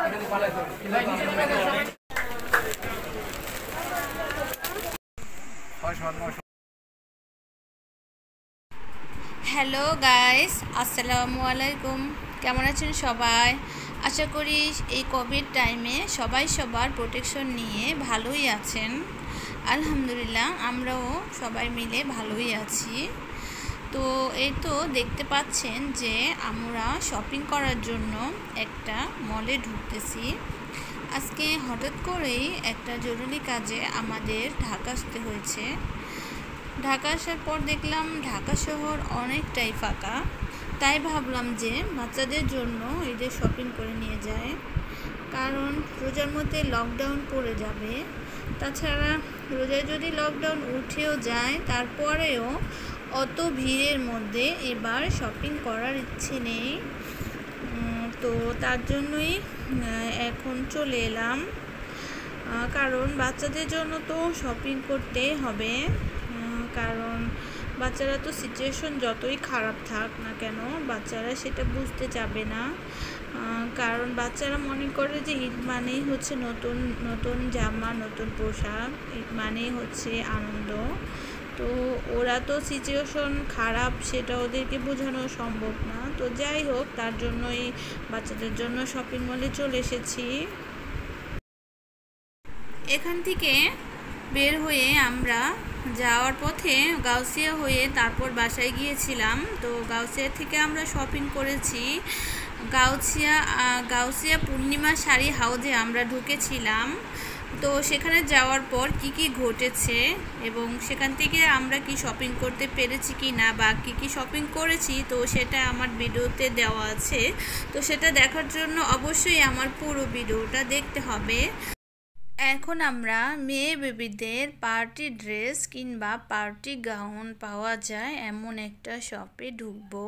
Hello guys, আসসালামু আলাইকুম। কেমন আছেন সবাই? আশা করি এই কোভিড টাইমে সবাই সবার প্রোটেকশন নিয়ে ভালোই আছেন। আলহামদুলিল্লাহ, আমরাও সবাই মিলে ভালোই আছি। তো এই তো দেখতে পাচ্ছেন যে আমরা শপিং করার জন্য একটা মলে ঢুকতেছি। আজকে হঠাৎ করেই একটা জরুরি কাজে আমাদের ঢাকা আসতে হয়েছে। ঢাকা আসার পর দেখলাম ঢাকা শহর অনেকটাই ফাঁকা, তাই ভাবলাম যে বাচ্চাদের জন্য ঈদের শপিং করে নিয়ে যায়, কারণ রোজার মধ্যে লকডাউন পড়ে যাবে। তাছাড়া রোজায় যদি লকডাউন উঠেও যায়, তারপরেও অত ভিড়ের মধ্যে এবার শপিং করার ইচ্ছে নেই। তো তার জন্যই এখন চলে এলাম, কারণ বাচ্চাদের জন্য তো শপিং করতেই হবে। কারণ বাচ্চারা তো সিচুয়েশন যতই খারাপ থাক না কেন, বাচ্চারা সেটা বুঝতে চাবে না। কারণ বাচ্চারা মনে করে যে ঈদ মানেই হচ্ছে নতুন নতুন জামা, নতুন পোশাক, ঈদ মানেই হচ্ছে আনন্দ। তো ওরা তো সিচুয়েশন খারাপ, সেটা ওদেরকে বোঝানো সম্ভব না। তো যাই হোক, তার জন্যই বাচ্চাদের জন্য শপিং মলে চলে এসেছি। এখান থেকে বের হয়ে আমরা যাওয়ার পথে গাউসিয়া হয়ে তারপর বাসায় গিয়েছিলাম। তো গাউসিয়া থেকে আমরা শপিং করেছি। গাউসিয়া পূর্ণিমা শাড়ি হাউজে আমরা ঢুকেছিলাম। তো সেখানে যাওয়ার পর কি ঘটেছে এবং সেখান থেকে আমরা কি শপিং করতে পেরেছি কি না বা কি শপিং করেছি, তো সেটা আমার ভিডিওতে দেওয়া আছে। তো সেটা দেখার জন্য অবশ্যই আমার পুরো ভিডিওটা দেখতে হবে। এখন আমরা মেয়ে বেবিদের পার্টি ড্রেস কিংবা পার্টি গাউন পাওয়া যায় এমন একটা শপে ঢুকবো।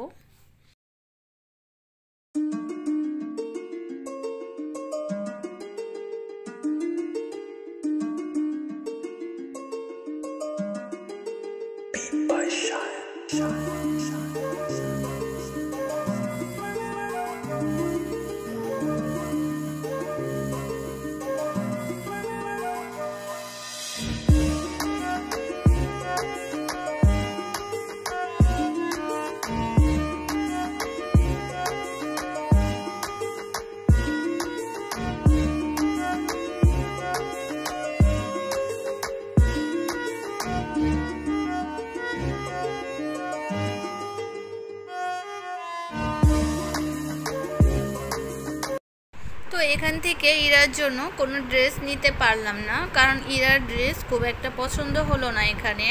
তো এখান থেকে ইরার জন্য কোনো ড্রেস নিতে পারলাম না, কারণ ইরার ড্রেস খুব একটা পছন্দ হলো না এখানে।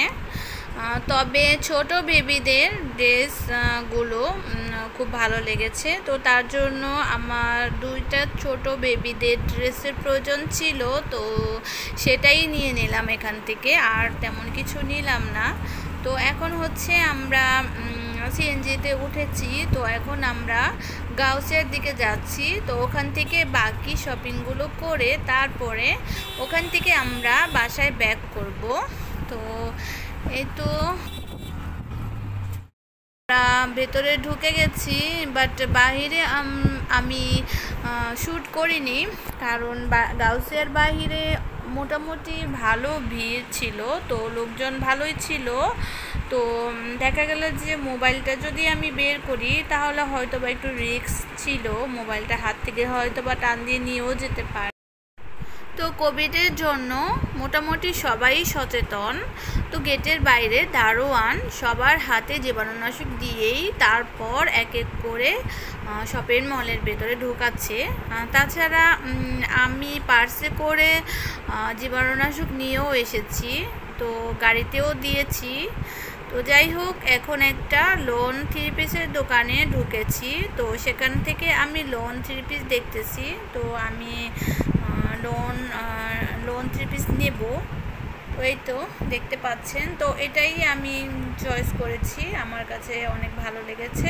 তবে ছোট বেবিদের ড্রেসগুলো খুব ভালো লেগেছে। তো তার জন্য আমার দুইটা ছোট বেবিদের ড্রেসের প্রয়োজন ছিল, তো সেটাই নিয়ে নিলাম এখান থেকে, আর তেমন কিছু নিলাম না। তো এখন হচ্ছে আমরা সিএনজিতে উঠেছি। তো এখন আমরা গাউসিয়ার দিকে যাচ্ছি। তো ওখান থেকে বাকি শপিংগুলো করে তারপরে ওখান থেকে আমরা বাসায় ব্যাক করব। তো এই তো আমরা ভেতরে ঢুকে গেছি, বাট বাহিরে আমি শ্যুট করিনি, কারণ গাউসিয়ার বাহিরে মোটামুটি ভালো ভিড় ছিল, তো লোকজন ভালোই ছিল। তো দেখা গেল যে মোবাইলটা যদি আমি বের করি তাহলে হয়তো বা একটু রিস্ক ছিল, মোবাইলটা হাত থেকে হয়তো বা টান দিয়ে নিয়েও যেতে পারে। তো কোভিডের জন্য মোটামুটি সবাই সচেতন। তো গেটের বাইরে দারোয়ান সবার হাতে জীবাণুনাশক দিয়েই তারপর এক এক করে শপিং মলের ভেতরে ঢোকাচ্ছে। তাছাড়া আমি পার্সে করে জীবাণুনাশক নিয়েও এসেছি, তো গাড়িতেও দিয়েছি। তো যাই হোক, এখন একটা লোন 3 পিসের দোকানে ঢুকেছি। তো সেখান থেকে আমি লোন 3 পিস দেখতেছি। তো আমি লোন 3 পিস নেব। তো এই তো দেখতে পাচ্ছেন, তো এটাই আমি চয়েস করেছি, আমার কাছে অনেক ভালো লেগেছে।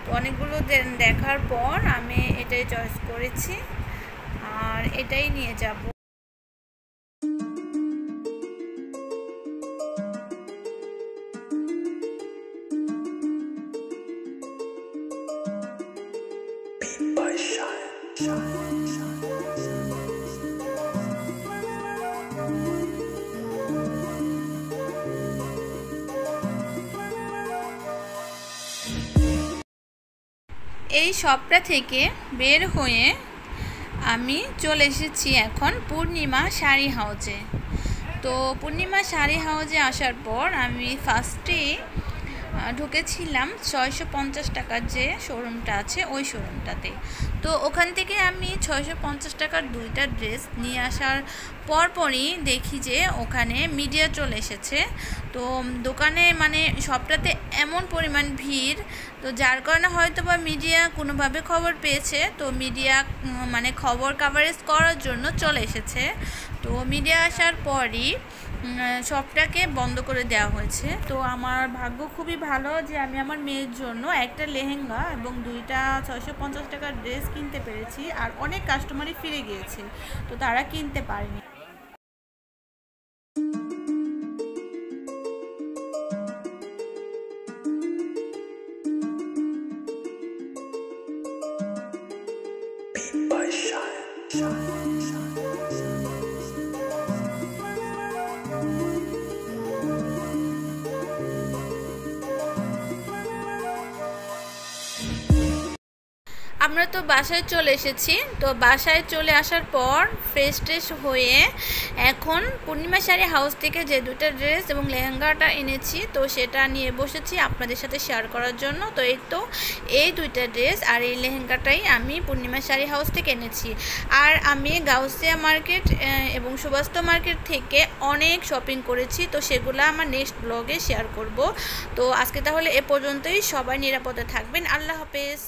তো অনেকগুলো দেখার পর আমি এটাই চয়েস করেছি, আর এটাই নিয়ে যাব। Beat by Shine. এই শপটা থেকে বের হয়ে আমি চলে এসেছি এখন পূর্ণিমা শাড়ি হাউজে। তো পূর্ণিমা শাড়ি হাউজে আসার পর আমি ফার্স্টে ঢুকেছিলাম 650 টাকার যে শোরুমটা আছে ওই শোরুমটাতে। তো ওখান থেকে আমি 650 টাকার দুইটা ড্রেস নিয়ে আসার পরপরই দেখি যে ওখানে মিডিয়া চলে এসেছে। তো দোকানে মানে সবটাতে এমন পরিমাণ ভিড়, তো যার কারণে হয়তো বা মিডিয়া কোনোভাবে খবর পেয়েছে, তো মিডিয়া মানে খবর কাভারেজ করার জন্য চলে এসেছে। তো মিডিয়া আসার পরই শপটাকে বন্ধ করে দেওয়া হয়েছে। তো আমার ভাগ্য খুবই ভালো যে আমি আমার মেয়ের জন্য একটা লেহেঙ্গা এবং দুইটা 650 টাকার ড্রেস কিনতে পেরেছি। আর অনেক কাস্টমারই ফিরে গিয়েছে, তো তারা কিনতে পারেনি। আমরা তো বাসায় চলে এসেছি। তো বাসায় চলে আসার পর ফ্রেশ ট্রেশ হয়ে এখন পূর্ণিমা শাড়ি হাউস থেকে যে দুটো ড্রেস এবং লেহেঙ্গাটা এনেছি, তো সেটা নিয়ে বসেছি আপনাদের সাথে শেয়ার করার জন্য। তো এই দুইটা ড্রেস আর এই লেহেঙ্গাটাই আমি পূর্ণিমা শাড়ি হাউস থেকে এনেছি। আর আমি গাউসিয়া মার্কেট এবং সুবাস্ত মার্কেট থেকে অনেক শপিং করেছি, তো সেগুলো আমার নেক্সট ব্লগে শেয়ার করব। তো আজকে তাহলে এ পর্যন্তই। সবাই নিরাপদে থাকবেন। আল্লাহ হাফেজ।